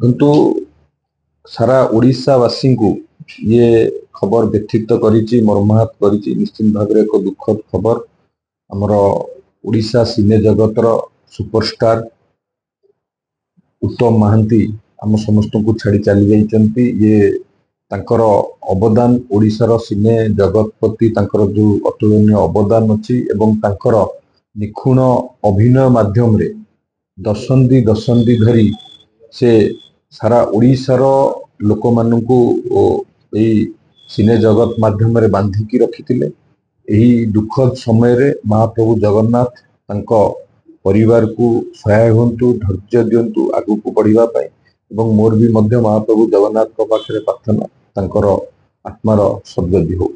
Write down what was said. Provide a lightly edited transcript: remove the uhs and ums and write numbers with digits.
କିନ୍ତୁ ସାରା ଓଡ଼ିଶାବାସୀ को ये खबर व्यथित करिछि, मर्माहत करिछि। निश्चित भाव एक दुखद खबर। आमर ओडिशा सिने जगतर सुपरस्टार उत्तम महांती आम समस्त को छाड़ी चली जाइछन्ति। ये तांकर अवदान ओडिशार सिने जगत प्रति तांकर जो अतुलनीय अवदान अछि एवं तांकर निखुण अभिनय माध्यम रे दशंधि दशंधि धरी से सारा ओडिशार लोक मानकु एई सिने जगत माध्यम रे बांधिकी रखिथिले। एही दुखद समय रे महाप्रभु जगन्नाथ तांको परिवार को सहाय हुंतु, धैर्य दियंतु आगु को बढ़िबा पाई। एवं मोर भी मध्य महाप्रभु जगन्नाथ को पाखरे प्रार्थना तांकर आत्मार सद्गति हो।